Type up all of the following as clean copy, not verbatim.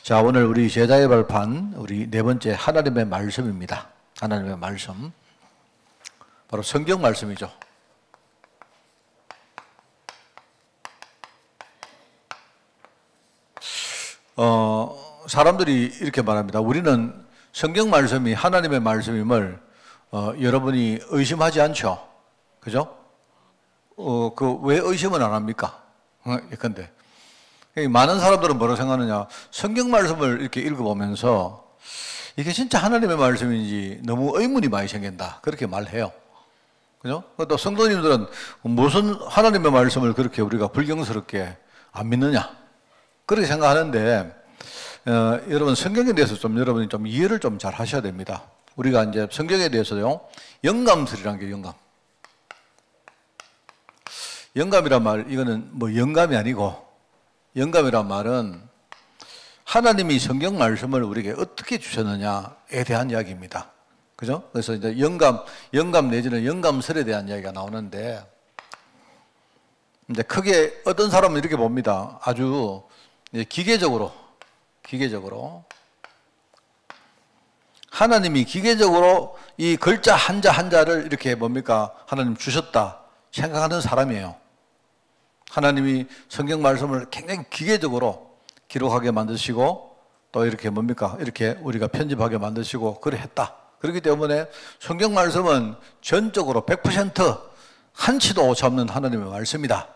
자, 오늘 우리 제자의 발판, 우리 네 번째 하나님의 말씀입니다. 하나님의 말씀. 바로 성경 말씀이죠. 사람들이 이렇게 말합니다. 우리는 성경 말씀이 하나님의 말씀임을 여러분이 의심하지 않죠? 그죠? 왜 의심은 안 합니까? 예컨대. 많은 사람들은 뭐라고 생각하느냐. 성경 말씀을 이렇게 읽어보면서 이게 진짜 하나님의 말씀인지 너무 의문이 많이 생긴다. 그렇게 말해요. 그죠? 또 성도님들은 무슨 하나님의 말씀을 그렇게 우리가 불경스럽게 안 믿느냐. 그렇게 생각하는데, 여러분 성경에 대해서 여러분이 좀 이해를 좀 잘 하셔야 됩니다. 우리가 이제 성경에 대해서요, 영감설이라는 게 영감. 영감이란 말, 이거는 뭐 영감이 아니고, 영감이란 말은 하나님이 성경 말씀을 우리에게 어떻게 주셨느냐에 대한 이야기입니다. 그죠? 그래서 이제 영감 내지는 영감설에 대한 이야기가 나오는데, 이제 크게 어떤 사람은 이렇게 봅니다. 아주 기계적으로 하나님이 기계적으로 이 글자 한자 한자를 이렇게 뭡니까? 하나님 주셨다 생각하는 사람이에요. 하나님이 성경 말씀을 굉장히 기계적으로 기록하게 만드시고 또 이렇게 뭡니까? 이렇게 우리가 편집하게 만드시고 그래 했다. 그렇기 때문에 성경 말씀은 전적으로 100% 한치도 오차 없는 하나님의 말씀이다.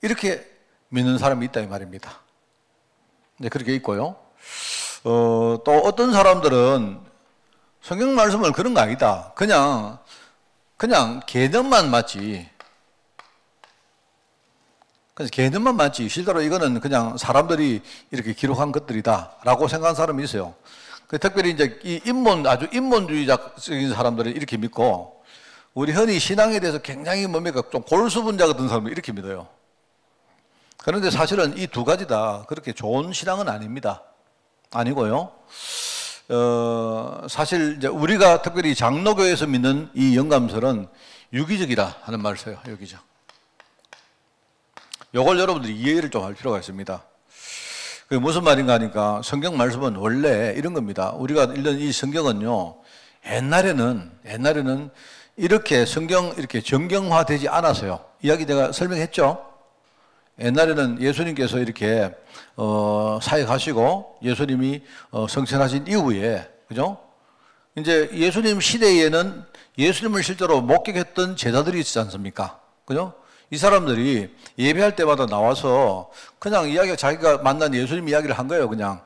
이렇게 믿는 사람이 있다 이 말입니다. 네, 그렇게 있고요. 또 어떤 사람들은 성경 말씀을 그런 거 아니다. 그냥 개념만 맞지. 그래서 개념만 맞지. 실제로 이거는 그냥 사람들이 이렇게 기록한 것들이다라고 생각하는 사람이 있어요. 특별히 이제 이 아주 인본주의적인 사람들은 이렇게 믿고, 우리 흔히 신앙에 대해서 굉장히 뭡니까? 좀 골수분자 같은 사람은 이렇게 믿어요. 그런데 사실은 이 두 가지 다 그렇게 좋은 신앙은 아닙니다. 아니고요. 사실 이제 우리가 특별히 장로교에서 믿는 이 영감설은 유기적이라 하는 말을 써요. 유기적. 요걸 여러분들이 이해를 좀 할 필요가 있습니다. 그게 무슨 말인가 하니까 성경 말씀은 원래 이런 겁니다. 우리가 읽는 이 성경은요, 옛날에는 이렇게 이렇게 정경화되지 않았어요. 이야기 제가 설명했죠? 옛날에는 예수님께서 이렇게 사역하시고 예수님이 성천하신 이후에, 그죠? 이제 예수님 시대에는 예수님을 실제로 목격했던 제자들이 있지 않습니까? 그죠? 이 사람들이 예배할 때마다 나와서 그냥 자기가 만난 예수님 이야기를 한 거예요, 그냥.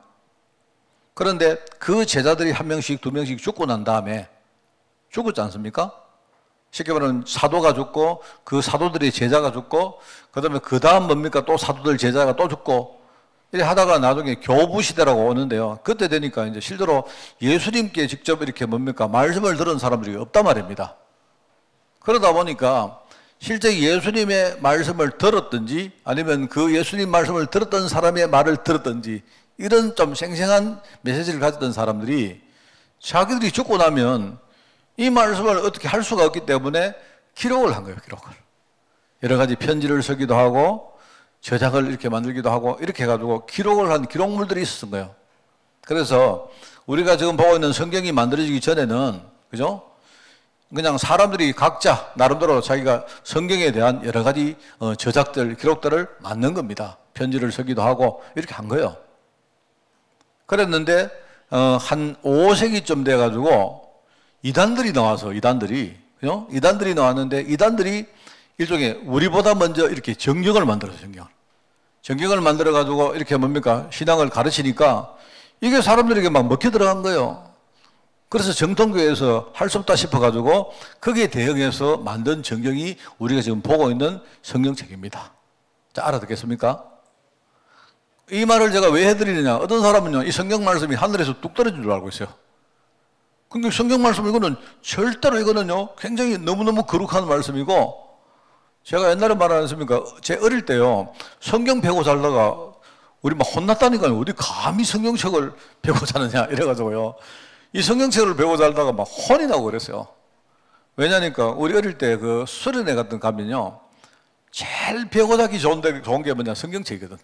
그런데 그 제자들이 한 명씩, 두 명씩 죽고 난 다음에 죽었지 않습니까? 쉽게 말하면 사도가 죽고, 그 사도들의 제자가 죽고, 그 다음에 그 다음 뭡니까? 또 사도들 제자가 또 죽고, 이렇게 하다가 나중에 교부 시대라고 오는데요. 그때 되니까 이제 실제로 예수님께 직접 이렇게 뭡니까? 말씀을 들은 사람들이 없단 말입니다. 그러다 보니까 실제 예수님의 말씀을 들었든지 아니면 그 예수님 말씀을 들었던 사람의 말을 들었든지 이런 좀 생생한 메시지를 가졌던 사람들이 자기들이 죽고 나면 이 말씀을 어떻게 할 수가 없기 때문에 기록을 한 거예요, 기록을. 여러 가지 편지를 쓰기도 하고 저작을 이렇게 만들기도 하고 이렇게 해가지고 기록을 한 기록물들이 있었던 거예요. 그래서 우리가 지금 보고 있는 성경이 만들어지기 전에는, 그죠? 그냥 사람들이 각자 나름대로 자기가 성경에 대한 여러 가지 저작들, 기록들을 만든 겁니다. 편지를 쓰기도 하고 이렇게 한 거예요. 그랬는데 한 5세기쯤 돼가지고 이단들이 나와서 그죠? 이단들이 나왔는데 이단들이 일종의 우리보다 먼저 이렇게 정경을 만들어서 정경을 만들어가지고 이렇게 뭡니까? 신앙을 가르치니까 이게 사람들에게 막 먹혀 들어간 거예요. 그래서 정통교회에서 할 수 없다 싶어가지고 거기에 대응해서 만든 정경이 우리가 지금 보고 있는 성경책입니다. 자, 알아듣겠습니까? 이 말을 제가 왜 해드리느냐. 어떤 사람은요, 이 성경 말씀이 하늘에서 뚝 떨어진 줄 알고 있어요. 근데 성경 말씀 이거는 절대로 이거는요, 굉장히 너무너무 거룩한 말씀이고, 제가 옛날에 말 안 했습니까? 제 어릴 때요, 성경 배우고 살다가 우리 막 혼났다니까요. 어디 감히 성경책을 배우고 자느냐 이래가지고요. 이 성경책을 배우고 살다가 막 혼이 나고 그랬어요. 왜냐니까 우리 어릴 때 그 수련회 같은 가면요, 제일 배우고 자기 좋은 게 뭐냐? 성경책이거든.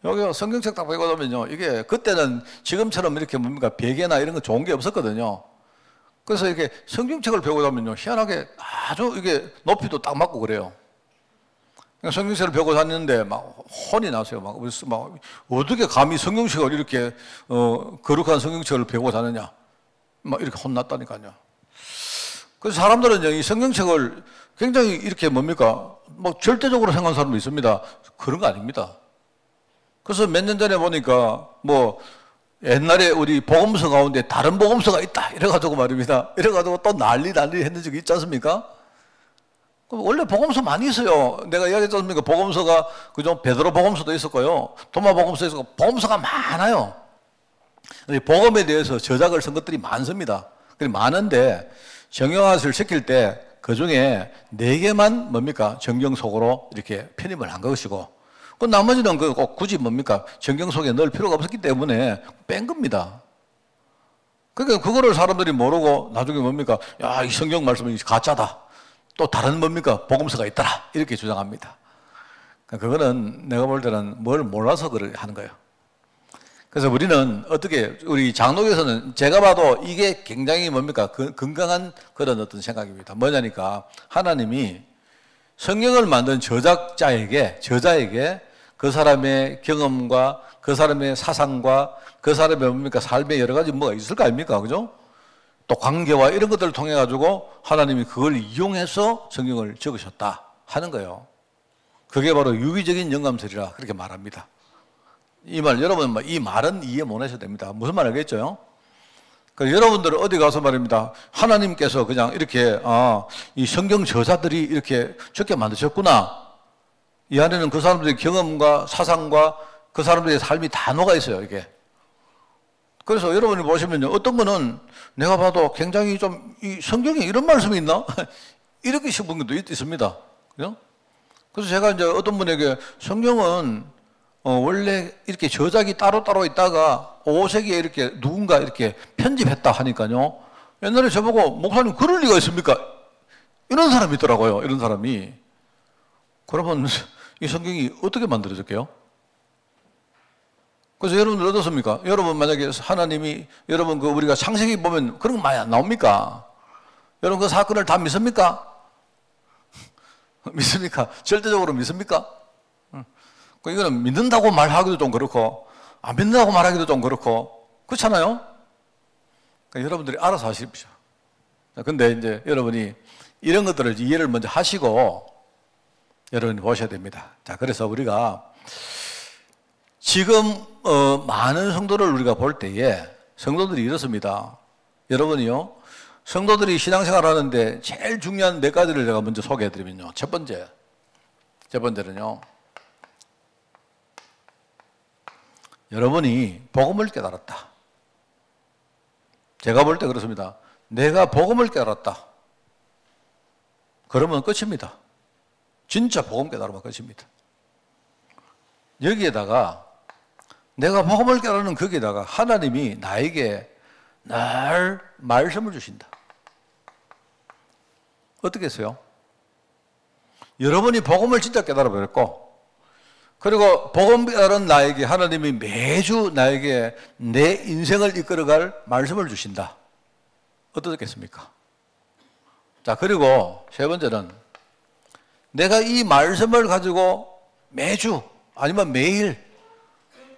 여기 성경책 딱 보고 보면요. 이게 그때는 지금처럼 이렇게 뭡니까 베개나 이런 거 좋은 게 없었거든요. 그래서 이렇게 성경책을 배우고 다면요. 희한하게 아주 이게 높이도 딱 맞고 그래요. 성경책을 배우고 다녔는데 막 혼이 나세요. 막 어떻게 감히 성경책을 이렇게 거룩한 성경책을 배우고 다느냐. 막 이렇게 혼났다니까요. 그래서 사람들은 이 성경책을 굉장히 이렇게 뭡니까 뭐 절대적으로 생각하는 사람도 있습니다. 그런 거 아닙니다. 그래서 몇 년 전에 보니까 뭐 옛날에 우리 복음서 가운데 다른 복음서가 있다 이래가지고 말입니다. 이래가지고 또 난리 했는 적이 있지 않습니까? 원래 복음서 많이 있어요. 내가 이야기했지 않습니까? 복음서가 그죠? 베드로 복음서도 있었고요. 도마 복음서도 있었고 복음서가 많아요. 복음에 대해서 저작을 쓴 것들이 많습니다. 많은데 정형화를 시킬 때 그 중에 4개만 뭡니까? 정경 속으로 이렇게 편입을 한 것이고 그 나머지는 꼭 굳이 뭡니까? 정경 속에 넣을 필요가 없었기 때문에 뺀 겁니다. 그러니까 그거를 사람들이 모르고 나중에 뭡니까? 야, 이 성경 말씀이 가짜다. 또 다른 뭡니까? 복음서가 있더라. 이렇게 주장합니다. 그거는 내가 볼 때는 뭘 몰라서 그렇게 하는 거예요. 그래서 우리는 어떻게, 우리 장로교에서는 제가 봐도 이게 굉장히 뭡니까? 건강한 그런 어떤 생각입니다. 뭐냐니까 하나님이 성경을 만든 저자에게 그 사람의 경험과 그 사람의 사상과 그 사람의 뭡니까? 삶의 여러 가지 뭐가 있을 거 아닙니까? 그죠? 또 관계와 이런 것들을 통해 가지고 하나님이 그걸 이용해서 성경을 적으셨다 하는 거예요. 그게 바로 유기적인 영감설이라 그렇게 말합니다. 이 말 여러분 이 말은 이해 못 하셔도 됩니다. 무슨 말 알겠죠? 그러니까 여러분들은 어디 가서 말입니다. 하나님께서 그냥 이렇게 이 성경 저자들이 이렇게 적게 만드셨구나. 이 안에는 그 사람들의 경험과 사상과 그 사람들의 삶이 다 녹아 있어요. 이게. 그래서 여러분이 보시면요. 어떤 분은 내가 봐도 굉장히 좀 이 성경에 이런 말씀이 있나? 이렇게 싶은 것도 있습니다. 그죠? 그래서 제가 이제 어떤 분에게 성경은 원래 이렇게 저작이 따로따로 있다가 5세기에 이렇게 누군가 이렇게 편집했다 하니까요. 옛날에 저보고 목사님 그럴 리가 있습니까? 이런 사람이 있더라고요. 이런 사람이. 그러면 이 성경이 어떻게 만들어졌게요? 그래서 여러분들 어떻습니까? 여러분 만약에 하나님이 여러분 우리가 창세기 보면 그런 거 많이 안 나옵니까? 여러분 그 사건을 다 믿습니까? 믿습니까? 절대적으로 믿습니까? 이거는 믿는다고 말하기도 좀 그렇고 안 믿는다고 말하기도 좀 그렇고 그렇잖아요? 그러니까 여러분들이 알아서 하십시오. 근데 이제 여러분이 이런 것들을 이해를 먼저 하시고 여러분이 보셔야 됩니다. 자, 그래서 우리가 지금 많은 성도를 우리가 볼 때에 성도들이 이렇습니다. 여러분이요, 성도들이 신앙생활 하는데 제일 중요한 4가지를 제가 먼저 소개해드리면요. 첫 번째는요, 여러분이 복음을 깨달았다. 제가 볼 때 그렇습니다. 내가 복음을 깨달았다. 그러면 끝입니다. 진짜 복음 깨달으면 끝입니다. 여기에다가 내가 복음을 깨달는 거기에다가 하나님이 나에게 늘 말씀을 주신다. 어떻게 했어요? 여러분이 복음을 진짜 깨달아 버렸고, 그리고 복음 깨달은 나에게 하나님이 매주 나에게 내 인생을 이끌어갈 말씀을 주신다. 어떻겠습니까? 자, 그리고 세 번째는 내가 이 말씀을 가지고 매주 아니면 매일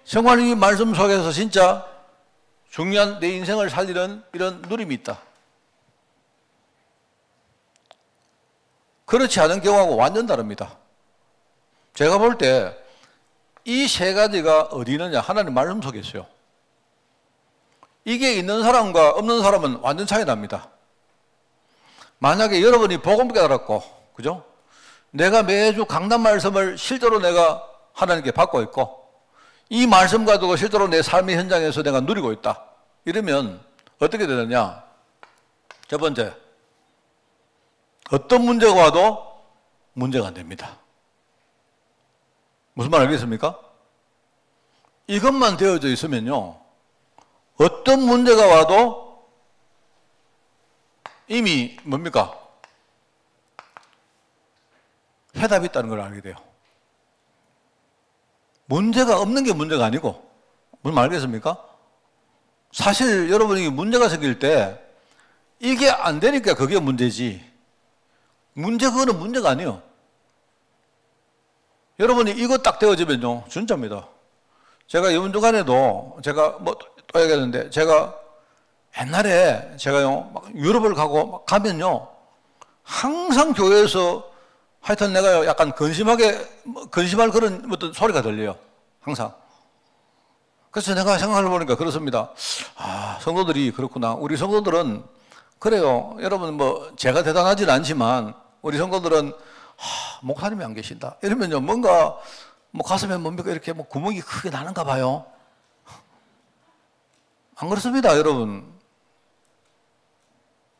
정말 이 말씀 속에서 진짜 중요한 내 인생을 살리는 이런 누림이 있다. 그렇지 않은 경우하고 완전 다릅니다. 제가 볼 때 이 3가지가 어디 있느냐? 하나님 말씀 속에 있어요. 이게 있는 사람과 없는 사람은 완전 차이 납니다. 만약에 여러분이 복음 깨달았고, 그죠? 내가 매주 강단 말씀을 실제로 내가 하나님께 받고 있고, 이 말씀 가지고 실제로 내 삶의 현장에서 내가 누리고 있다. 이러면 어떻게 되느냐? 첫 번째, 어떤 문제가 와도 문제가 안 됩니다. 무슨 말 알겠습니까? 이것만 되어져 있으면요, 어떤 문제가 와도 이미 뭡니까? 해답이 있다는 걸 알게 돼요. 문제가 없는 게 문제가 아니고, 무슨 말 알겠습니까? 사실 여러분이 문제가 생길 때 이게 안 되니까 그게 문제지. 그거는 문제가 아니에요. 여러분이 이거 딱 되어지면요, 진짜입니다. 제가 이번 주간에도 제가 또 얘기했는데, 제가 옛날에 제가요, 막 유럽을 막 가면요, 항상 교회에서 하여튼 내가 약간 근심할 그런 어떤 소리가 들려요. 항상. 그래서 내가 생각해 보니까 그렇습니다. 아, 성도들이 그렇구나. 우리 성도들은 그래요. 여러분 제가 대단하진 않지만 우리 성도들은 목사님이 안 계신다. 이러면요, 뭔가 가슴에 뭡니까 이렇게 구멍이 크게 나는가 봐요. 안 그렇습니다, 여러분.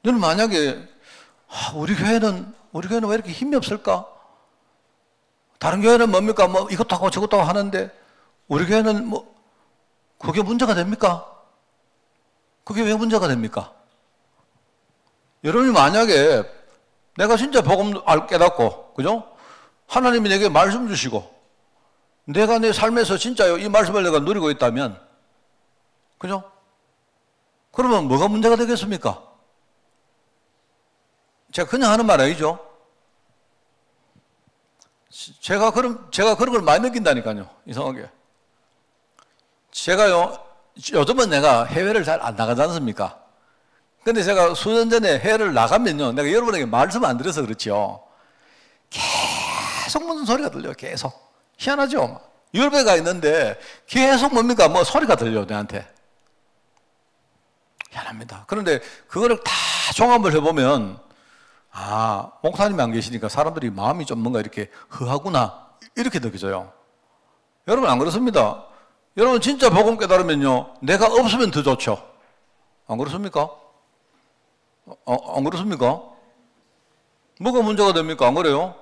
저는 만약에 우리 교회는 왜 이렇게 힘이 없을까? 다른 교회는 뭡니까? 이것도 하고 저것도 하고 하는데 우리 교회는 그게 문제가 됩니까? 그게 왜 문제가 됩니까? 여러분이 만약에 내가 진짜 복음 깨닫고, 그죠? 하나님이 내게 말씀 주시고 내가 내 삶에서 진짜요 이 말씀을 내가 누리고 있다면, 그죠? 그러면 뭐가 문제가 되겠습니까? 제가 그냥 하는 말 아니죠? 제가 그런 걸 많이 느낀다니까요. 이상하게. 제가요, 요즘은 내가 해외를 잘 안 나가지 않습니까? 근데 제가 수년 전에 해외를 나가면요, 내가 여러분에게 말씀 안 드려서 그렇지요. 계속 무슨 소리가 들려요, 계속. 희한하죠? 유럽에 가 있는데 계속 뭡니까? 소리가 들려요, 내한테. 희한합니다. 그런데 그거를 다 종합을 해보면, 목사님이 안 계시니까 사람들이 마음이 좀 뭔가 이렇게 허하구나, 이렇게 느껴져요. 여러분 안 그렇습니다. 여러분 진짜 복음 깨달으면요, 내가 없으면 더 좋죠. 안 그렇습니까? 안 그렇습니까? 뭐가 문제가 됩니까? 안 그래요?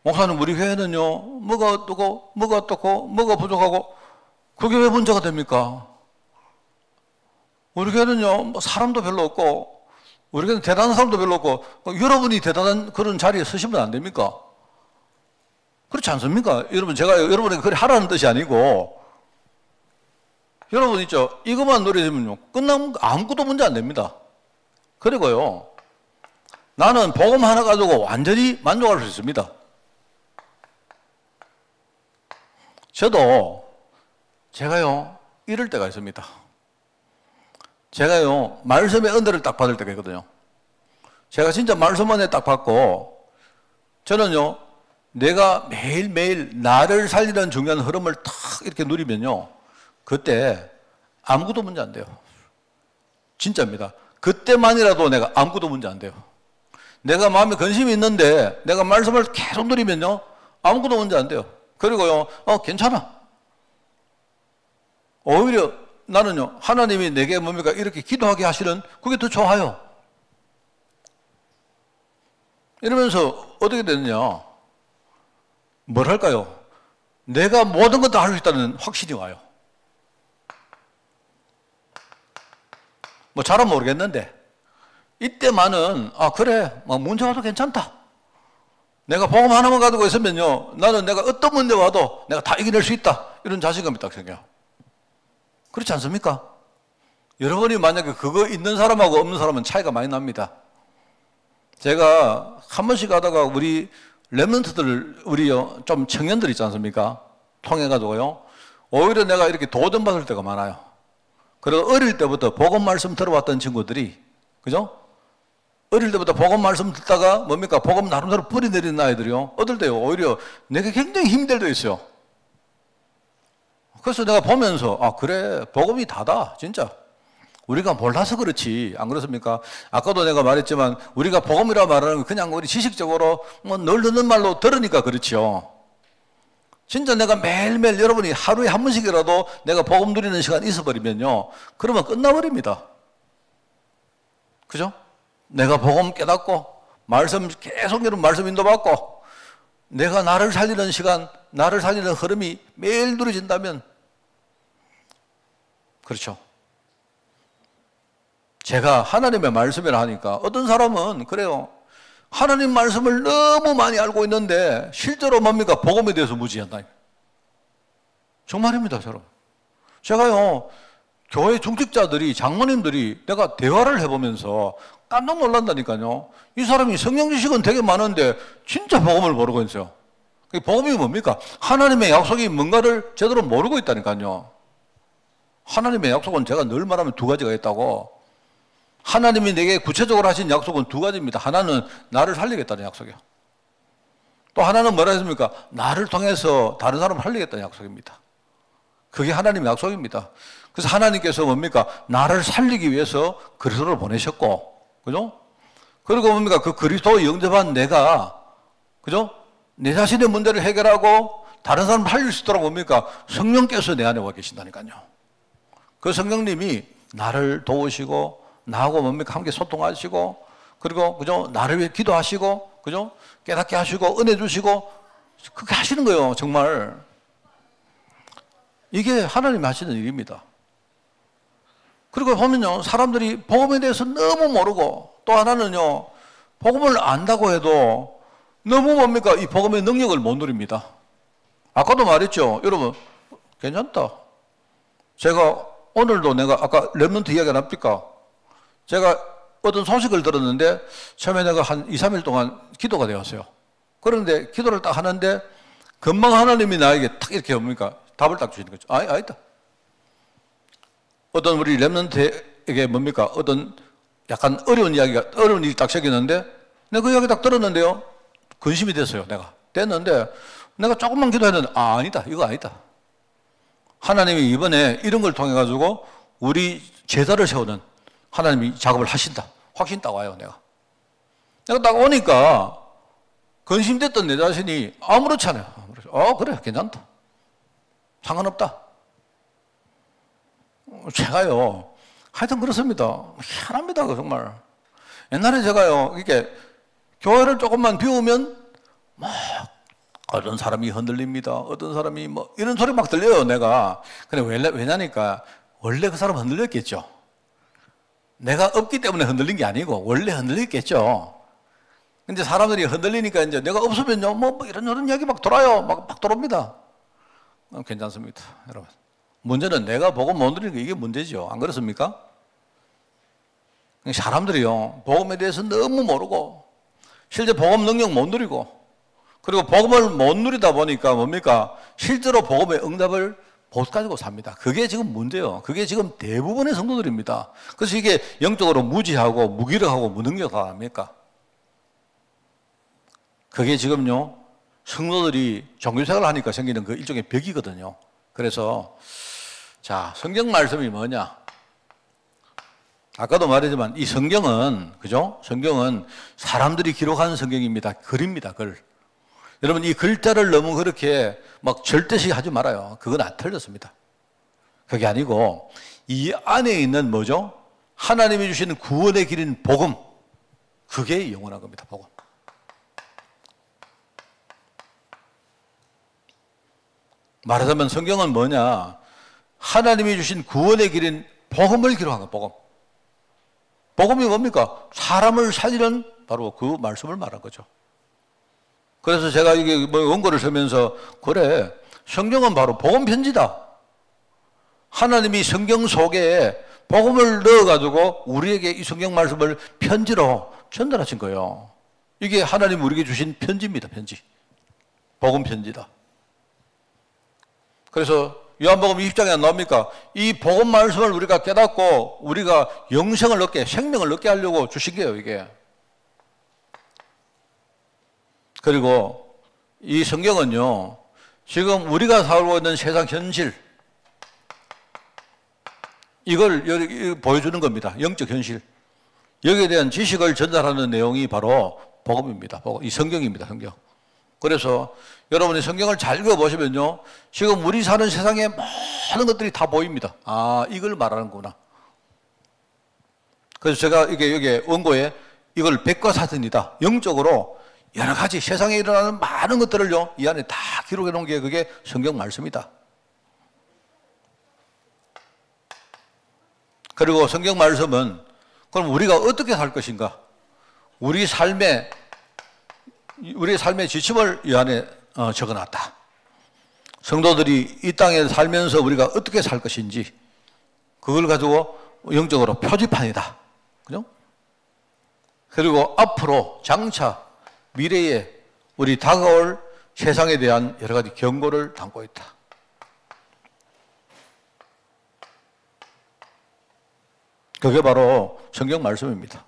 목사님, 우리 교회는요, 뭐가 어떻고, 뭐가 부족하고, 그게 왜 문제가 됩니까? 우리 교회는요, 사람도 별로 없고, 우리 교회는 대단한 사람도 별로 없고, 여러분이 대단한 그런 자리에 서시면 안 됩니까? 그렇지 않습니까? 여러분, 제가 여러분에게 그래 하라는 뜻이 아니고, 여러분 있죠? 이것만 노래지면요, 끝나면 아무것도 문제 안 됩니다. 그리고요, 나는 복음 하나 가지고 완전히 만족할 수 있습니다. 저도 제가요, 이럴 때가 있습니다. 제가요, 말씀의 은혜를 딱 받을 때가 있거든요. 제가 진짜 말씀 은혜 딱 받고, 저는요, 내가 매일매일 나를 살리는 중요한 흐름을 탁 이렇게 누리면요, 그때 아무것도 문제 안 돼요. 진짜입니다. 그때만이라도 내가 아무것도 문제 안 돼요. 내가 마음에 근심이 있는데 내가 말씀을 계속 누리면요, 아무것도 문제 안 돼요. 그리고요, 괜찮아. 오히려 나는요, 하나님이 내게 뭡니까? 이렇게 기도하게 하시는 그게 더 좋아요. 이러면서 어떻게 되느냐? 뭘 할까요? 내가 모든 것 다 할 수 있다는 확신이 와요. 잘은 모르겠는데, 이때만은, 그래, 문제 와도 괜찮다. 내가 복음 하나만 가지고 있으면요, 나는 내가 어떤 문제 와도 내가 다 이겨낼 수 있다. 이런 자신감이 딱 생겨요. 그렇지 않습니까? 여러분이 만약에 그거 있는 사람하고 없는 사람은 차이가 많이 납니다. 제가 한 번씩 하다가 우리 랩런트들, 우리요, 좀 청년들 있지 않습니까? 통해가지고요, 오히려 내가 이렇게 도전받을 때가 많아요. 그래서 어릴 때부터 복음 말씀 들어왔던 친구들이, 그죠? 어릴 때부터 복음 말씀 듣다가 뭡니까? 복음 나름대로 뿌리내리는 아이들이요, 어떨 때요, 오히려 내게 굉장히 힘이 될 때 있어요. 그래서 내가 보면서, 그래, 복음이 다다, 진짜. 우리가 몰라서 그렇지, 안 그렇습니까? 아까도 내가 말했지만, 우리가 복음이라 말하는 건 그냥 우리 지식적으로 늘 듣는 말로 들으니까 그렇지요. 진짜 내가 매일매일 여러분이 하루에 한 번씩이라도 내가 복음 누리는 시간이 있어버리면요, 그러면 끝나버립니다. 그죠? 내가 복음 깨닫고, 말씀 계속 여러분 말씀 인도받고, 내가 나를 살리는 시간, 나를 살리는 흐름이 매일 누려진다면, 그렇죠. 제가 하나님의 말씀이라 하니까 어떤 사람은 그래요, 하나님 말씀을 너무 많이 알고 있는데 실제로 뭡니까? 복음에 대해서 무지한다. 정말입니다, 여러분. 제가요, 교회 중직자들이, 장모님들이 내가 대화를 해보면서 깜짝 놀란다니까요. 이 사람이 성경 지식은 되게 많은데 진짜 복음을 모르고 있어요. 복음이 뭡니까? 하나님의 약속이 뭔가를 제대로 모르고 있다니까요. 하나님의 약속은 제가 늘 말하면 두 가지가 있다고. 하나님이 내게 구체적으로 하신 약속은 두 가지입니다. 하나는 나를 살리겠다는 약속이요. 또 하나는 뭐라 했습니까? 나를 통해서 다른 사람을 살리겠다는 약속입니다. 그게 하나님의 약속입니다. 그래서 하나님께서 뭡니까? 나를 살리기 위해서 그리스도를 보내셨고, 그죠? 그리고 뭡니까? 그 그리스도에 영접한 내가, 그죠? 내 자신의 문제를 해결하고 다른 사람을 살릴 수 있도록 뭡니까? 성령께서 내 안에 와 계신다니까요. 그 성령님이 나를 도우시고, 나하고 뭡니까? 함께 소통하시고, 그리고, 그죠? 나를 위해 기도하시고, 그죠? 깨닫게 하시고, 은혜 주시고, 그렇게 하시는 거예요, 정말. 이게 하나님이 하시는 일입니다. 그리고 보면요, 사람들이 복음에 대해서 너무 모르고, 또 하나는요, 복음을 안다고 해도 너무 뭡니까? 이 복음의 능력을 못 누립니다. 아까도 말했죠. 여러분, 괜찮다. 제가 오늘도 내가 아까 렘넌트 이야기 납니까? 제가 어떤 소식을 들었는데 처음에 내가 한 2, 3일 동안 기도가 되었어요. 그런데 기도를 딱 하는데 금방 하나님이 나에게 탁 이렇게 뭡니까? 답을 딱 주시는 거죠. 아니다. 어떤 우리 렘넌트에게 뭡니까? 어떤 약간 어려운 이야기가, 어려운 일이 딱 생겼는데 내가 그 이야기 딱 들었는데요. 근심이 됐어요. 내가. 됐는데 내가 조금만 기도했는데 아니다. 이거 아니다. 하나님이 이번에 이런 걸 통해 가지고 우리 제자를 세우는 하나님이 작업을 하신다. 확신 딱 와요. 내가 딱 오니까 근심됐던 내 자신이 아무렇지 않아요. 그래. 괜찮다. 상관없다. 제가요, 하여튼 그렇습니다. 희한합니다, 정말. 옛날에 제가요, 이렇게 교회를 조금만 비우면 막 어떤 사람이 흔들립니다. 어떤 사람이 뭐 이런 소리 막 들려요, 내가. 근데 왜냐니까 원래 그 사람 흔들렸겠죠. 내가 없기 때문에 흔들린 게 아니고 원래 흔들렸겠죠. 근데 사람들이 흔들리니까 이제 내가 없으면요, 뭐 이런 이야기 막 돌아요. 막 돌아옵니다. 괜찮습니다, 여러분. 문제는 내가 복음 못 누리는 게 이게 문제죠. 안 그렇습니까? 사람들이요, 복음에 대해서 너무 모르고, 실제 복음 능력 못 누리고, 그리고 복음을 못 누리다 보니까 뭡니까? 실제로 복음의 응답을 못 가지고 삽니다. 그게 지금 문제예요. 그게 지금 대부분의 성도들입니다. 그래서 이게 영적으로 무지하고 무기력하고 무능력합니까? 그게 지금요, 성도들이 종교생활을 하니까 생기는 그 일종의 벽이거든요. 그래서 자, 성경 말씀이 뭐냐? 아까도 말했지만 이 성경은, 그죠? 성경은 사람들이 기록한 성경입니다. 글입니다, 글. 여러분, 이 글자를 너무 그렇게 막 절대시 하지 말아요. 그건 안 틀렸습니다. 그게 아니고 이 안에 있는 뭐죠? 하나님이 주시는 구원의 길인 복음. 그게 영원한 겁니다, 복음. 말하자면 성경은 뭐냐? 하나님이 주신 구원의 길인 복음을 기록한 거예요, 복음. 복음이 뭡니까? 사람을 살리는 바로 그 말씀을 말한 거죠. 그래서 제가 이게 뭐 원고를 쓰면서 그래, 성경은 바로 복음 편지다. 하나님이 성경 속에 복음을 넣어가지고 우리에게 이 성경 말씀을 편지로 전달하신 거예요. 이게 하나님 우리에게 주신 편지입니다, 편지. 복음 편지다. 그래서 요한복음 20장에 안 나옵니까? 이 복음 말씀을 우리가 깨닫고 우리가 영생을 얻게, 생명을 얻게 하려고 주신 거예요, 이게. 그리고 이 성경은요, 지금 우리가 살고 있는 세상 현실, 이걸 보여주는 겁니다. 영적 현실. 여기에 대한 지식을 전달하는 내용이 바로 복음입니다. 이 성경입니다, 성경. 그래서 여러분이 성경을 잘 읽어보시면요, 지금 우리 사는 세상에 많은 것들이 다 보입니다. 아, 이걸 말하는구나. 그래서 제가 이게 여기 원고에 이걸 백과사전이다. 영적으로 여러 가지 세상에 일어나는 많은 것들을요, 이 안에 다 기록해 놓은 게 그게 성경 말씀이다. 그리고 성경 말씀은 그럼 우리가 어떻게 살 것인가? 우리의 삶의 지침을 이 안에 적어놨다. 성도들이 이 땅에 살면서 우리가 어떻게 살 것인지 그걸 가지고 영적으로 표지판이다. 그죠? 그리고 앞으로 장차 미래에 우리 다가올 세상에 대한 여러 가지 경고를 담고 있다. 그게 바로 성경 말씀입니다.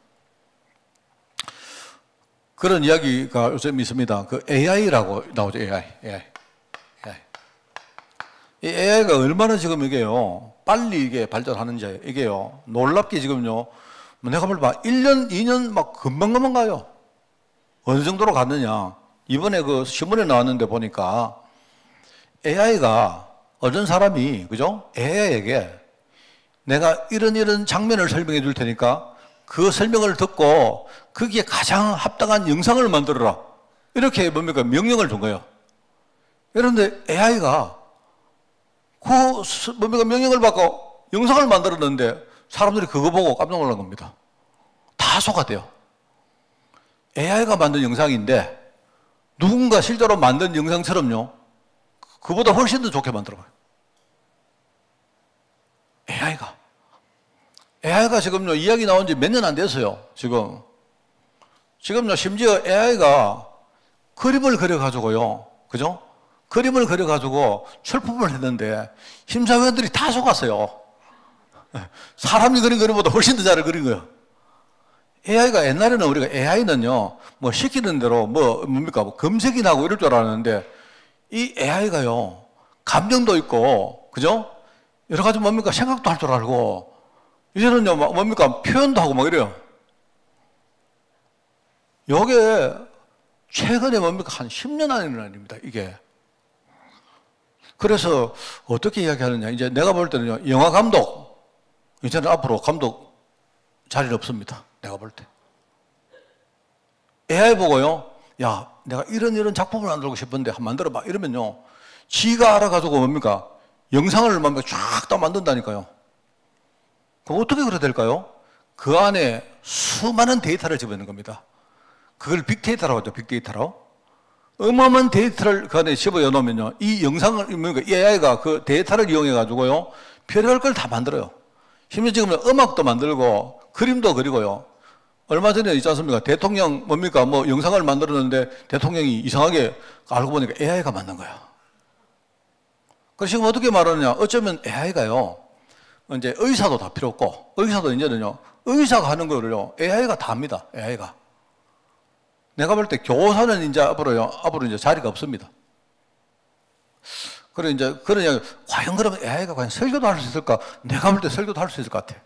그런 이야기가 요즘 있습니다. 그 AI라고 나오죠. AI. 이 AI가 얼마나 지금 이게요, 빨리 이게 발전하는지 이게요, 놀랍게 지금요, 내가 볼 때 1년, 2년 막 금방금방 가요. 어느 정도로 갔느냐. 이번에 그 신문에 나왔는데 보니까 AI가 어떤 사람이, 그죠? AI에게 내가 이런 장면을 설명해 줄 테니까 그 설명을 듣고 거기에 가장 합당한 영상을 만들어라. 이렇게 뭡니까? 명령을 준 거예요. 그런데 AI가 그 뭡니까? 명령을 받고 영상을 만들었는데 사람들이 그거 보고 깜짝 놀란 겁니다. 다 속았대요. AI가 만든 영상인데 누군가 실제로 만든 영상처럼요, 그보다 훨씬 더 좋게 만들어봐요. AI가 지금요, 이야기 나온 지 몇 년 안 됐어요. 지금요, 심지어 AI가 그림을 그려가지고요, 그죠? 그림을 그려가지고 출품을 했는데 심사위원들이 다 속았어요. 사람이 그린 그림보다 훨씬 더 잘 그린 거예요. AI가 옛날에는 우리가 AI는요, 뭐 시키는 대로 뭡니까? 검색이 나고 이럴 줄 알았는데 이 AI가요, 감정도 있고, 그죠? 여러 가지 뭡니까? 생각도 할 줄 알고, 이제는요, 뭡니까? 표현도 하고 막 이래요. 요게 최근에 뭡니까? 한 10년 안에 일어난 일입니다, 이게. 그래서 어떻게 이야기하느냐. 이제 내가 볼 때는요, 영화 감독, 이제는 앞으로 감독 자리는 없습니다. 내가 볼 때. AI 보고요, 야, 내가 이런 작품을 만들고 싶은데 한번 만들어봐. 이러면요, 지가 알아가지고 뭡니까? 영상을 쫙 다 만든다니까요. 그럼 어떻게 그래야 될까요? 그 안에 수많은 데이터를 집어넣는 겁니다. 그걸 빅데이터라고 하죠, 빅데이터로. 어마어마한 데이터를 그 안에 집어넣어 놓으면요, 이 영상을, 이 AI가 그 데이터를 이용해가지고요, 별의별 걸 다 만들어요. 심지어 지금 음악도 만들고, 그림도 그리고요. 얼마 전에 있지 않습니까? 대통령 뭡니까? 뭐 영상을 만들었는데 대통령이 이상하게 알고 보니까 AI가 만든 거야. 그래서 지금 어떻게 말하느냐? 어쩌면 AI가요, 이제 의사도 다 필요 없고, 의사도 이제는요, 의사가 하는 거를요, AI가 다 합니다. AI가. 내가 볼 때 교사는 이제 앞으로 이제 자리가 없습니다. 그래 이제 그런 이야기, 과연 그러면 AI가 과연 설교도 할 수 있을까? 내가 볼 때 설교도 할 수 있을 것 같아.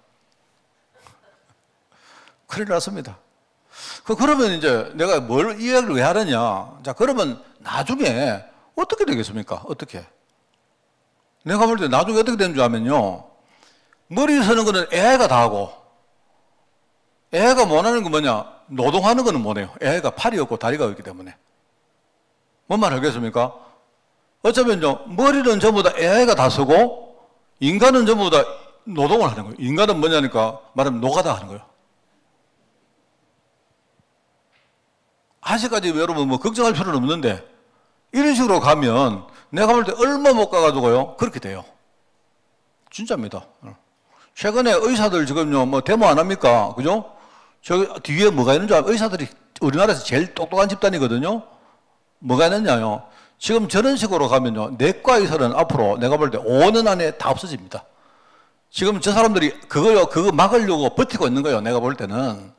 큰일 났습니다. 그러면 이제 내가 뭘 이야기를 왜 하느냐? 자, 그러면 나중에 어떻게 되겠습니까? 어떻게? 내가 볼 때 나중에 어떻게 되는 줄 아면요, 머리에 서는 거는 AI가 다 하고, AI가 원하는 건 뭐냐? 노동하는 거는 뭐네요? AI가 팔이 없고 다리가 없기 때문에. 뭔 말 알겠습니까? 어쩌면요, 머리는 전부 다 AI가 다 쓰고, 인간은 전부 다 노동을 하는 거예요. 인간은 뭐냐니까 말하면 노가다 하는 거예요. 아직까지 여러분 뭐 걱정할 필요는 없는데, 이런 식으로 가면 내가 볼 때 얼마 못 가가지고요, 그렇게 돼요. 진짜입니다. 최근에 의사들 지금요, 뭐 데모 안 합니까? 그죠? 저 뒤에 뭐가 있는 줄 알아요? 의사들이 우리나라에서 제일 똑똑한 집단이거든요? 뭐가 있느냐요? 지금 저런 식으로 가면요, 내과 의사는 앞으로 내가 볼 때 5년 안에 다 없어집니다. 지금 저 사람들이 그거 막으려고 버티고 있는 거예요, 내가 볼 때는.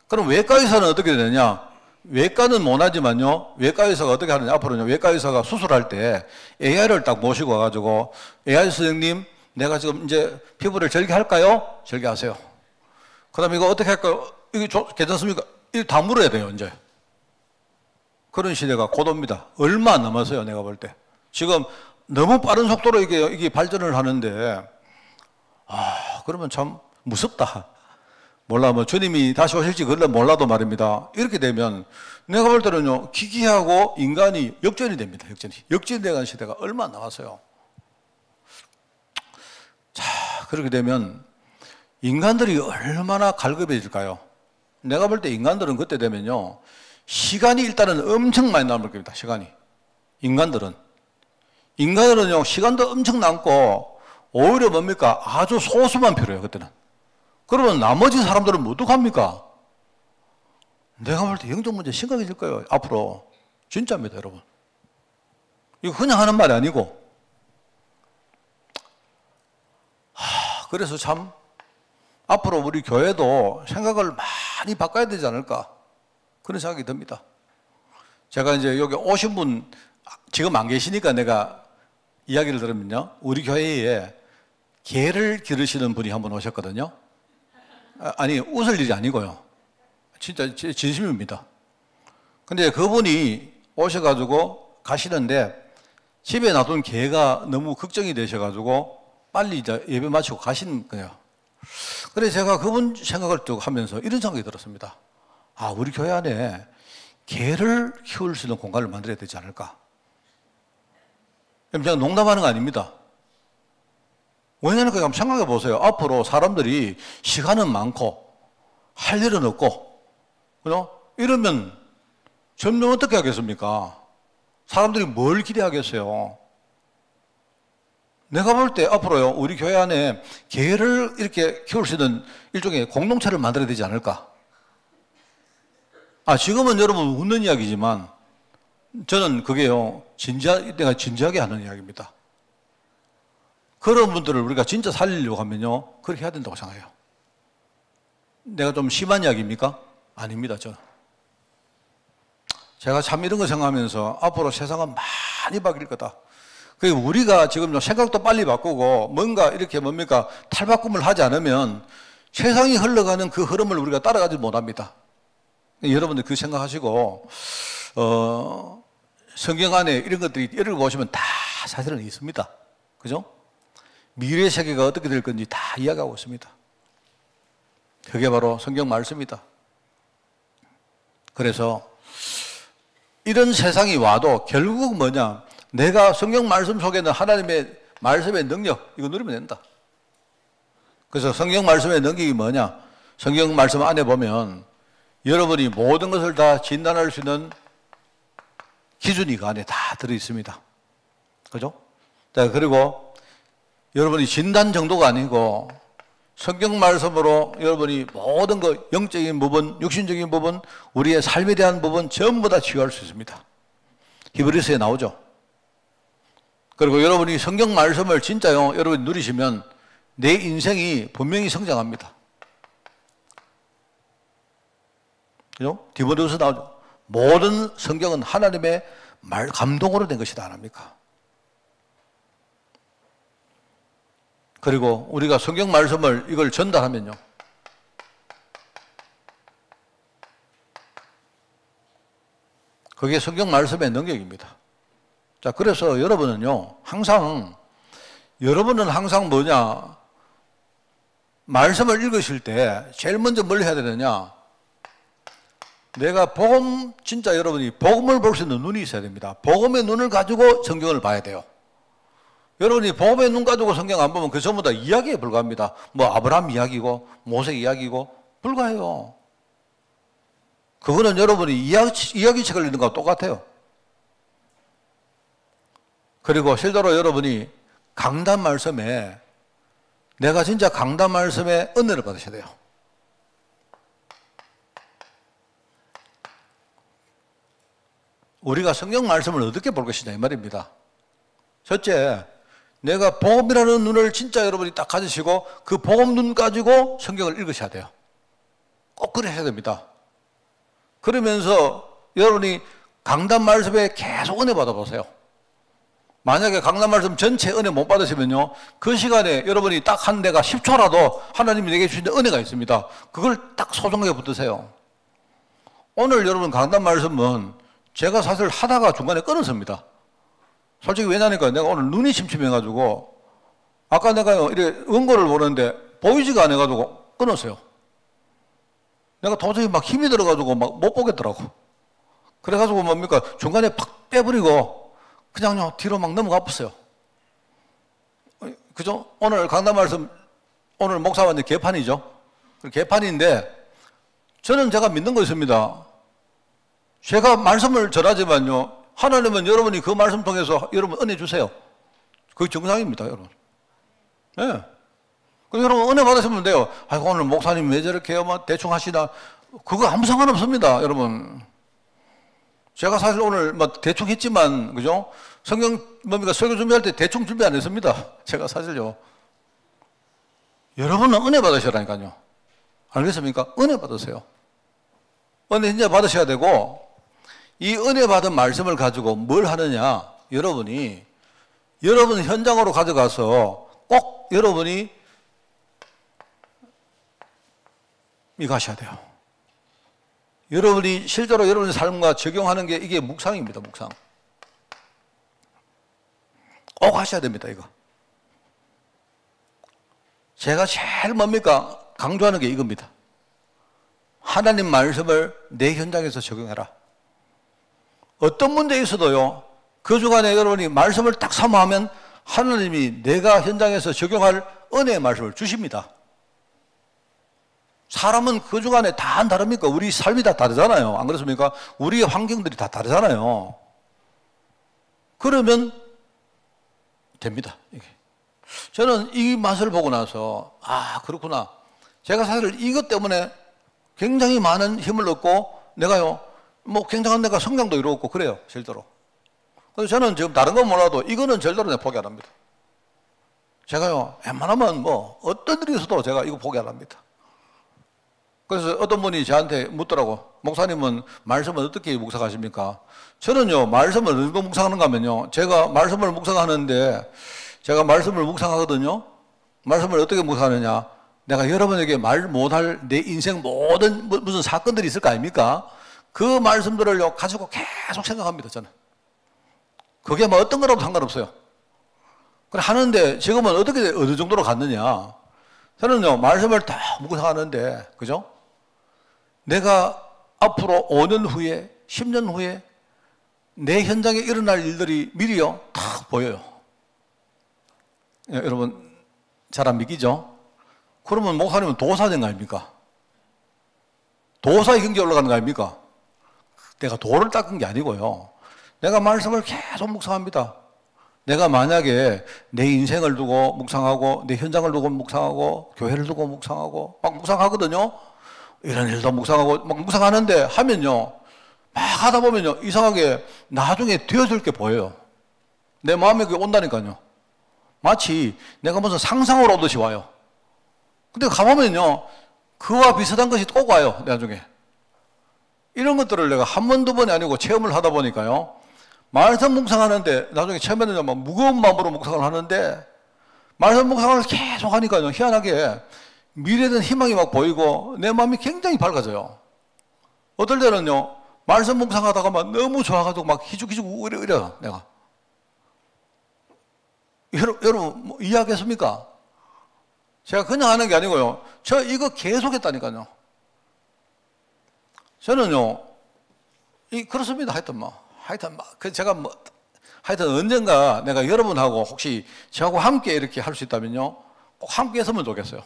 그럼 외과 의사는 어떻게 되느냐? 외과는 못하지만요, 외과 의사가 어떻게 하느냐? 앞으로는 외과 의사가 수술할 때 AI를 딱 모시고 와가지고, AI 선생님, 내가 지금 이제 피부를 절개할까요? 절개하세요. 그 다음에 이거 어떻게 할까요? 이게 괜찮습니까? 이거 다 물어야 돼요, 이제. 그런 시대가 곧 옵니다. 얼마 안 남았어요, 내가 볼 때. 지금 너무 빠른 속도로 이게 발전을 하는데, 그러면 참 무섭다. 몰라, 뭐 주님이 다시 오실지 그걸 몰라도 말입니다. 이렇게 되면 내가 볼 때는요, 기기하고 인간이 역전이 됩니다. 역전되는 시대가 얼마 안 남았어요. 자, 그렇게 되면 인간들이 얼마나 갈급해질까요? 내가 볼 때 인간들은 그때 되면요, 시간이 일단은 엄청 많이 남을 겁니다. 시간이. 인간들은 인간으로는요, 시간도 엄청 남고, 오히려 뭡니까? 아주 소수만 필요해요, 그때는. 그러면 나머지 사람들은 뭐 어떡합니까? 내가 볼 때 영적 문제 심각해질 거예요, 앞으로. 진짜입니다, 여러분. 이거 그냥 하는 말이 아니고. 그래서 참, 앞으로 우리 교회도 생각을 많이 바꿔야 되지 않을까. 그런 생각이 듭니다. 제가 이제 여기 오신 분, 지금 안 계시니까 내가 이야기를 들으면요. 우리 교회에 개를 기르시는 분이 한 분 오셨거든요. 아니, 웃을 일이 아니고요. 진짜 진심입니다. 근데 그분이 오셔가지고 가시는데 집에 놔둔 개가 너무 걱정이 되셔가지고 빨리 이제 예배 마치고 가신 거예요. 그래서 제가 그분 생각을 쭉 하면서 이런 생각이 들었습니다. 아, 우리 교회 안에 개를 키울 수 있는 공간을 만들어야 되지 않을까. 제가 농담하는 거 아닙니다. 왜냐하면 한번 생각해 보세요. 앞으로 사람들이 시간은 많고 할 일은 없고, 그죠? 이러면 점점 어떻게 하겠습니까? 사람들이 뭘 기대하겠어요? 내가 볼 때 앞으로요, 우리 교회 안에 개를 이렇게 키울 수 있는 일종의 공동체를 만들어야 되지 않을까? 지금은 여러분 웃는 이야기지만 저는 그게요, 내가 진지하게 하는 이야기입니다. 그런 분들을 우리가 진짜 살리려고 하면요, 그렇게 해야 된다고 생각해요. 내가 좀 심한 이야기입니까? 아닙니다, 저는. 제가 참 이런 거 생각하면서 앞으로 세상은 많이 바뀔 거다. 그리고 우리가 지금 생각도 빨리 바꾸고 뭔가 이렇게 뭡니까? 탈바꿈을 하지 않으면 세상이 흘러가는 그 흐름을 우리가 따라가지 못합니다. 여러분들 그 생각하시고, 성경 안에 이런 것들이 읽어보시면 다 사실은 있습니다. 그죠? 미래 세계가 어떻게 될 건지 다 이야기하고 있습니다. 그게 바로 성경 말씀입니다. 그래서 이런 세상이 와도 결국 뭐냐? 내가 성경 말씀 속에 있는 하나님의 말씀의 능력, 이거 누리면 된다. 그래서 성경 말씀의 능력이 뭐냐? 성경 말씀 안에 보면 여러분이 모든 것을 다 진단할 수 있는 기준이 그 안에 다 들어있습니다. 그죠? 자, 그리고 여러분이 진단 정도가 아니고 성경 말씀으로 여러분이 모든 것, 영적인 부분, 육신적인 부분, 우리의 삶에 대한 부분 전부 다 치유할 수 있습니다. 히브리서에 나오죠. 그리고 여러분이 성경 말씀을 진짜요, 여러분이 누리시면 내 인생이 분명히 성장합니다. 그죠? 디모데후서 나오죠. 모든 성경은 하나님의 감동으로 된 것이다, 안 합니까? 그리고 우리가 성경 말씀을 이걸 전달하면요, 그게 성경 말씀의 능력입니다. 자, 그래서 여러분은 항상 말씀을 읽으실 때 제일 먼저 뭘 해야 되느냐? 내가 진짜 여러분이 복음을 볼 수 있는 눈이 있어야 됩니다. 복음의 눈을 가지고 성경을 봐야 돼요. 여러분이 복음의 눈 가지고 성경 안 보면 그 전부 다 이야기에 불과합니다. 아브라함 이야기고 모세 이야기고 불과해요. 그거는 여러분이 이야기책을 읽는 거와 똑같아요. 그리고 실제로 여러분이 강단 말씀에, 내가 진짜 강단 말씀에 은혜를 받으셔야 돼요. 우리가 성경 말씀을 어떻게 볼 것이냐 이 말입니다. 첫째, 내가 복음이라는 눈을 진짜 여러분이 딱 가지시고 그 복음 눈 가지고 성경을 읽으셔야 돼요. 꼭 그러셔야 됩니다. 그러면서 여러분이 강단 말씀에 계속 은혜 받아보세요. 만약에 강단 말씀 전체 은혜 못 받으시면요, 그 시간에 여러분이 딱 한 대가 10초라도 하나님이 내게 주신 은혜가 있습니다. 그걸 딱 소중하게 붙드세요. 오늘 여러분 강단 말씀은 제가 사실 하다가 중간에 끊었습니다. 솔직히 왜냐니까 내가 오늘 눈이 침침해가지고 아까 내가 이렇게 원고를 보는데 보이지가 않아가지고 끊었어요. 내가 도저히 막 힘이 들어가지고 막 못 보겠더라고. 그래가지고 뭡니까? 중간에 팍 빼버리고 그냥요 뒤로 막 넘어가 버렸어요. 그죠? 오늘 강단 말씀, 오늘 목사 완전 개판이죠? 개판인데 저는 제가 믿는 거 있습니다. 제가 말씀을 전하지만요, 하나님은 여러분이 그 말씀 통해서 여러분 은혜 주세요. 그게 정상입니다, 여러분. 예. 네. 그럼 여러분 은혜 받으시면 돼요. 아이고, 오늘 목사님 왜 저렇게 해요? 뭐 대충 하시나. 그거 아무 상관없습니다, 여러분. 제가 사실 오늘 뭐 대충 했지만, 그죠? 성경 뭡니까? 설교 준비할 때 대충 준비 안 했습니다. 제가 사실요. 여러분은 은혜 받으시라니까요. 알겠습니까? 은혜 받으세요. 은혜 진짜 받으셔야 되고, 이 은혜 받은 말씀을 가지고 뭘 하느냐? 여러분이 여러분 현장으로 가져가서 꼭 여러분이 이거 하셔야 돼요. 여러분이 실제로 여러분의 삶과 적용하는 게 이게 묵상입니다, 묵상. 꼭 하셔야 됩니다, 이거. 제가 제일 뭡니까? 강조하는 게 이겁니다. 하나님 말씀을 내 현장에서 적용해라. 어떤 문제에 있어도요, 그 주간에 여러분이 말씀을 딱 사모하면 하나님이 내가 현장에서 적용할 은혜의 말씀을 주십니다. 사람은 그 주간에 다 다릅니까? 우리 삶이 다 다르잖아요. 안 그렇습니까? 우리의 환경들이 다 다르잖아요. 그러면 됩니다, 이게. 저는 이 맛을 보고 나서, 아, 그렇구나. 제가 사실 이것 때문에 굉장히 많은 힘을 얻고, 내가요, 뭐 굉장한 내가 성장도 이루었고, 그래요, 실제로. 그래서 저는 지금 다른 건 몰라도 이거는 절대로 내가 포기 안 합니다. 제가요, 웬만하면 뭐, 어떤 일이 있어도 제가 이거 포기 안 합니다. 그래서 어떤 분이 저한테 묻더라고. 목사님은 말씀을 어떻게 묵상하십니까? 저는요, 말씀을 어느 정도 묵상하는가 하면요, 제가 말씀을 묵상하는데, 제가 말씀을 묵상하거든요. 말씀을 어떻게 묵상하느냐? 내가 여러분에게 말 못할 내 인생 모든 무슨 사건들이 있을 거 아닙니까? 그 말씀들을요, 가지고 계속 생각합니다, 저는. 그게 뭐 어떤 거라도 상관없어요. 그래 하는데 지금은 어떻게, 어느 정도로 갔느냐? 저는요, 말씀을 다 묵상하는데, 그죠? 내가 앞으로 5년 후에, 10년 후에 내 현장에 일어날 일들이 미리요, 다 보여요. 예, 여러분, 잘 안 믿기죠? 그러면 목사님은 도사된 거 아닙니까? 도사의 경지에 올라가는 거 아닙니까? 내가 도를 닦은 게 아니고요. 내가 말씀을 계속 묵상합니다. 내가 만약에 내 인생을 두고 묵상하고, 내 현장을 두고 묵상하고, 교회를 두고 묵상하고, 막 묵상하거든요. 이런 일도 묵상하고, 막 묵상하는데 하면요, 막 하다 보면요, 이상하게 나중에 되어질 게 보여요. 내 마음에 그게 온다니까요. 마치 내가 무슨 상상으로 오듯이 와요. 근데 가보면요, 그와 비슷한 것이 꼭 와요, 나중에. 이런 것들을 내가 한 번, 두 번이 아니고 체험을 하다 보니까요, 말씀 묵상하는데, 나중에 처음에는 막 무거운 마음으로 묵상을 하는데, 말씀 묵상을 계속 하니까요, 희한하게 미래에 대한 희망이 막 보이고, 내 마음이 굉장히 밝아져요. 어떨 때는요, 말씀 묵상하다가 막 너무 좋아가지고 막 희죽희죽 이래요, 내가. 여러분, 뭐 이해하겠습니까? 제가 그냥 하는 게 아니고요. 저 이거 계속 했다니까요. 저는요, 그렇습니다. 하여튼 제가 하여튼 언젠가 내가 여러분하고 혹시 저하고 함께 이렇게 할 수 있다면요, 꼭 함께 했으면 좋겠어요.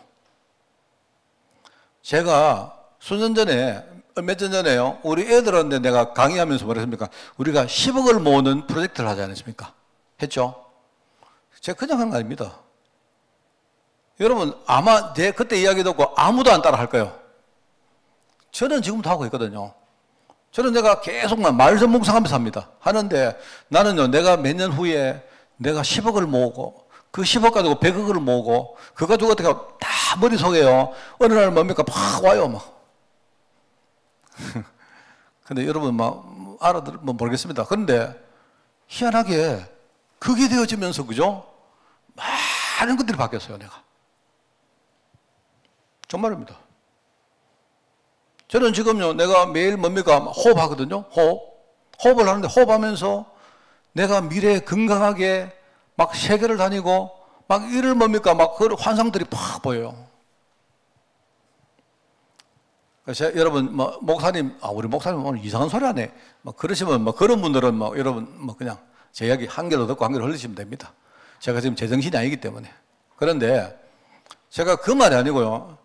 제가 수년 전에, 몇 년 전에요, 우리 애들한테 내가 강의하면서 뭐랬습니까? 우리가 10억을 모으는 프로젝트를 하지 않았습니까? 했죠? 제가 그냥 한 거 아닙니다. 여러분, 아마 내 그때 이야기 듣고 아무도 안 따라 할 거예요. 저는 지금도 하고 있거든요. 저는 내가 계속 말씀 묵상하면서 합니다. 하는데 나는요, 내가 몇 년 후에 내가 10억을 모으고, 그 10억 가지고 100억을 모으고, 그거 가지고 어떻게 다 머릿속에요, 어느 날 뭡니까? 팍 와요, 막. 근데 여러분, 알아들으면 모르겠습니다. 그런데 희한하게 그게 되어지면서, 그죠? 많은 것들이 바뀌었어요, 내가. 정말입니다. 저는 지금요, 내가 매일 뭡니까? 호흡하거든요. 호흡을 하는데, 호흡하면서 내가 미래에 건강하게 막 세계를 다니고, 막 이를 뭡니까? 막 그런 환상들이 팍 보여요. 그래서 여러분, 목사님, 우리 목사님 오늘 이상한 소리 하네. 그러시면, 그런 분들은 여러분, 그냥 제 이야기 한 개로 듣고 한 개로 흘리시면 됩니다. 제가 지금 제정신이 아니기 때문에. 그런데 제가 그 말이 아니고요.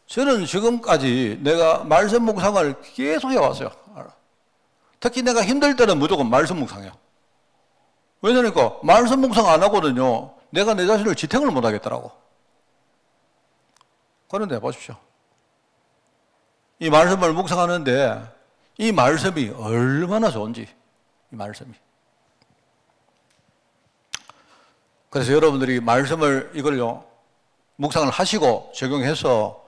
저는 지금까지 내가 말씀 묵상을 계속 해왔어요. 특히 내가 힘들 때는 무조건 말씀 묵상해요. 왜냐니까 말씀 묵상 안 하거든요. 내가 내 자신을 지탱을 못 하겠더라고. 그런데 보십시오. 이 말씀을 묵상하는데 이 말씀이 얼마나 좋은지, 이 말씀이. 그래서 여러분들이 말씀을 이걸요, 묵상을 하시고 적용해서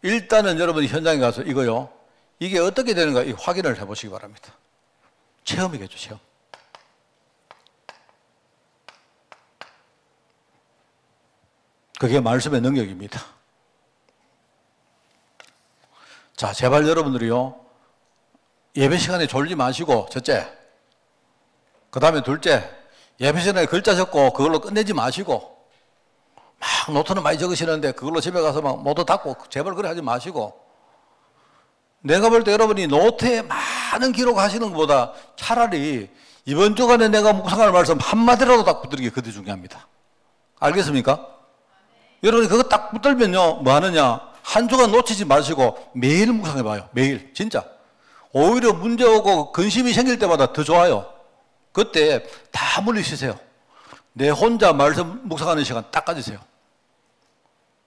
일단은 여러분이 현장에 가서 이거요, 이게 어떻게 되는가 이 확인을 해보시기 바랍니다. 체험이겠죠, 체험. 그게 말씀의 능력입니다. 자, 제발 여러분들이요, 예배 시간에 졸지 마시고, 첫째. 그 다음에 둘째, 예배 시간에 글자 적고 그걸로 끝내지 마시고, 막 노트는 많이 적으시는데 그걸로 집에 가서 막 모두 닫고, 제발 그래 하지 마시고, 내가 볼 때 여러분이 노트에 많은 기록하시는 것보다 차라리 이번 주간에 내가 묵상할 말씀 한마디라도 딱 붙들는 게 그게 중요합니다. 알겠습니까? 여러분이 그거 딱 붙들면요, 뭐 하느냐? 한 주간 놓치지 마시고 매일 묵상해봐요. 매일. 진짜. 오히려 문제 오고 근심이 생길 때마다 더 좋아요. 그때 다 물리치세요. 내 혼자 말씀 묵상하는 시간 딱 가지세요.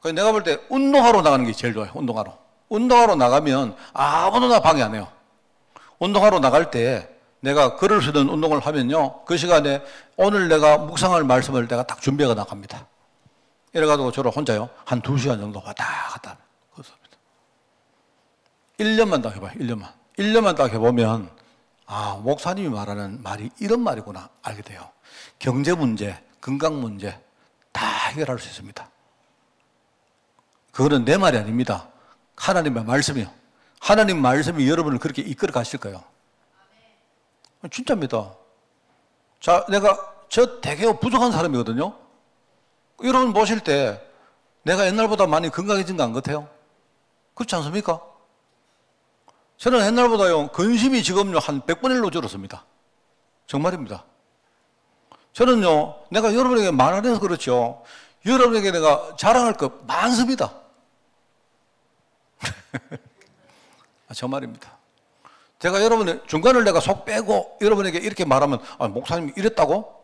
그래서 내가 볼 때 운동하러 나가는 게 제일 좋아요. 운동하러. 운동하러 나가면 아무나 방해 안 해요. 운동하러 나갈 때 내가 걸을 수 있는 운동을 하면요, 그 시간에 오늘 내가 묵상할 말씀을 내가 딱 준비해 나갑니다. 이래가지고 저를 혼자요, 한 2시간 정도 왔다 갔다 그렇습니다. 1년만 딱 해봐요. 1년만. 1년만 딱 해보면, 아, 목사님이 말하는 말이 이런 말이구나 알게 돼요. 경제 문제, 건강 문제 다 해결할 수 있습니다. 그거는 내 말이 아닙니다. 하나님의 말씀이요. 하나님 말씀이 여러분을 그렇게 이끌어 가실 거예요. 진짜입니다. 자, 저 되게 부족한 사람이거든요. 여러분 보실 때 내가 옛날보다 많이 건강해진 거 안 같아요? 그렇지 않습니까? 저는 옛날보다요, 근심이 지금요, 한 100분의 1로 줄었습니다. 정말입니다. 저는요, 내가 여러분에게 말 안 해서 그렇죠. 여러분에게 내가 자랑할 거 많습니다. 정말입니다. 제가 여러분의 중간을 내가 속 빼고 여러분에게 이렇게 말하면, 아, 목사님이 이랬다고?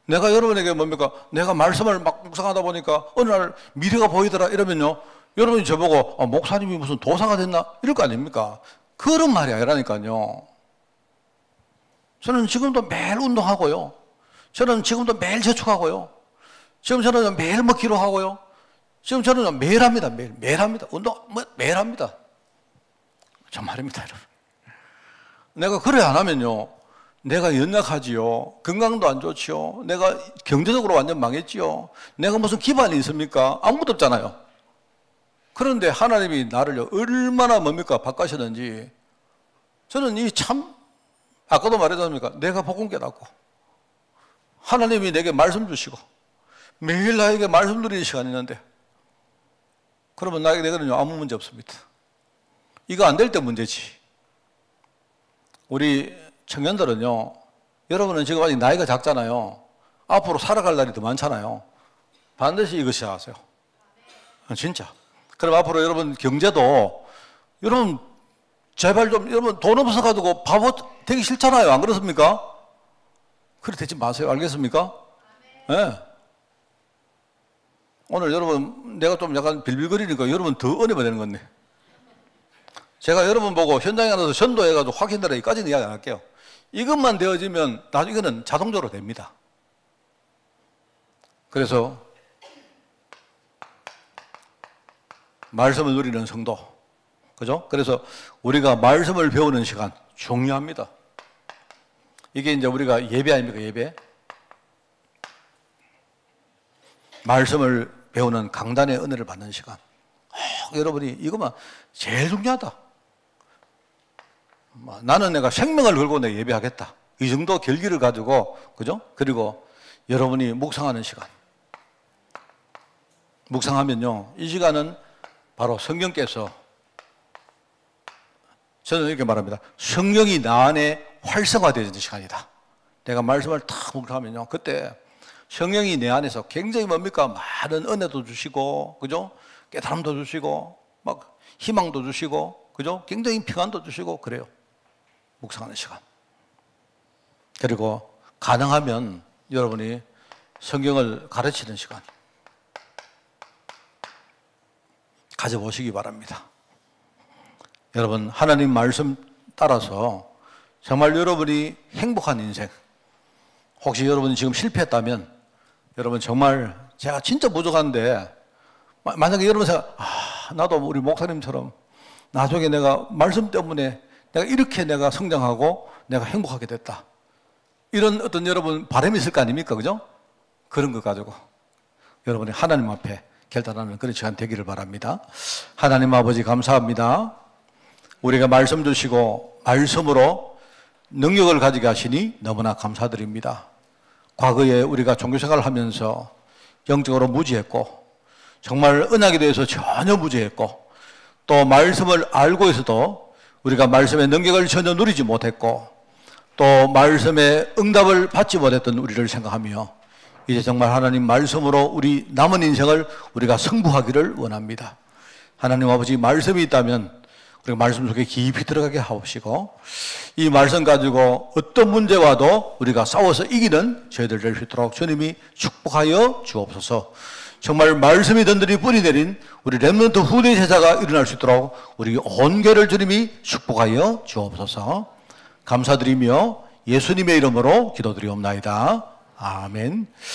내가 여러분에게 뭡니까? 내가 말씀을 막 묵상하다 보니까 어느 날 미래가 보이더라 이러면요, 여러분이 저보고, 아, 목사님이 무슨 도사가 됐나? 이럴 거 아닙니까? 그런 말이 아니라니까요. 저는 지금도 매일 운동하고요. 저는 지금도 매일 저축하고요. 지금 저는 매일 먹기로 하고요. 지금 저는 매일 합니다. 매일 합니다. 운동 매일 합니다. 정말입니다, 여러분. 내가 그래 안 하면요, 내가 연약하지요. 건강도 안 좋지요. 내가 경제적으로 완전 망했지요. 내가 무슨 기반이 있습니까? 아무것도 없잖아요. 그런데 하나님이 나를 얼마나 뭡니까? 바꿔셨는지. 저는 이 참, 아까도 말했지 않습니까? 내가 복음 깨닫고, 하나님이 내게 말씀 주시고, 매일 나에게 말씀 드리는 시간이 있는데, 그러면 내게는요, 아무 문제 없습니다. 이거 안 될 때 문제지. 우리 청년들은요, 여러분은 지금 아직 나이가 작잖아요. 앞으로 살아갈 날이 더 많잖아요. 반드시 이것이 하세요. 진짜. 그럼 앞으로 여러분 경제도, 여러분 제발 좀, 여러분 돈 없어가지고 바보 되기 싫잖아요. 안 그렇습니까? 그래 되지 마세요. 알겠습니까? 예. 네. 오늘 여러분 내가 좀 약간 빌빌거리니까 여러분 더 은혜가 되는 건데. 제가 여러분 보고 현장에 가서 전도해가지고 확인되라 이까지는 이야기 안 할게요. 이것만 되어지면 나중에 이거는 자동적으로 됩니다. 그래서 말씀을 누리는 성도, 그죠? 그래서 우리가 말씀을 배우는 시간 중요합니다. 이게 이제 우리가 예배 아닙니까? 예배. 말씀을 배우는 강단의 은혜를 받는 시간. 여러분이 이것만 제일 중요하다. 나는 내가 생명을 걸고 내 예배하겠다. 이 정도 결기를 가지고, 그죠? 그리고 여러분이 묵상하는 시간. 묵상하면요, 이 시간은 바로 성령께서, 저는 이렇게 말합니다. 성령이 나 안에 활성화되는 시간이다. 내가 말씀을 탁 묵상하면요, 그때 성령이 내 안에서 굉장히 뭡니까? 많은 은혜도 주시고, 그죠? 깨달음도 주시고, 막 희망도 주시고, 그죠? 굉장히 평안도 주시고, 그래요. 묵상하는 시간. 그리고 가능하면 여러분이 성경을 가르치는 시간 가져보시기 바랍니다. 여러분, 하나님 말씀 따라서 정말 여러분이 행복한 인생, 혹시 여러분이 지금 실패했다면 여러분 정말 제가 진짜 부족한데, 만약에 여러분 생각, 나도 우리 목사님처럼 나중에 내가 말씀 때문에 내가 이렇게 내가 성장하고 내가 행복하게 됐다, 이런 어떤 여러분 바람이 있을 거 아닙니까? 그죠? 그런 것 가지고 여러분이 하나님 앞에 결단하는 그런 시간 되기를 바랍니다. 하나님 아버지 감사합니다. 우리가 말씀 주시고 말씀으로 능력을 가지게 하시니 너무나 감사드립니다. 과거에 우리가 종교생활을 하면서 영적으로 무지했고, 정말 언약에 대해서 전혀 무지했고, 또 말씀을 알고 있어도 우리가 말씀의 능력을 전혀 누리지 못했고, 또 말씀의 응답을 받지 못했던 우리를 생각하며 이제 정말 하나님 말씀으로 우리 남은 인생을 우리가 승부하기를 원합니다. 하나님 아버지, 말씀이 있다면 우리가 말씀 속에 깊이 들어가게 하옵시고, 이 말씀 가지고 어떤 문제 와도 우리가 싸워서 이기는 저희들 될 수 있도록 주님이 축복하여 주옵소서. 정말 말씀이 든든히 뿌리 내린 우리 렘넌트 후대 제자가 일어날 수 있도록 우리 온 교회를 주님이 축복하여 주옵소서. 감사드리며 예수님의 이름으로 기도드리옵나이다. 아멘.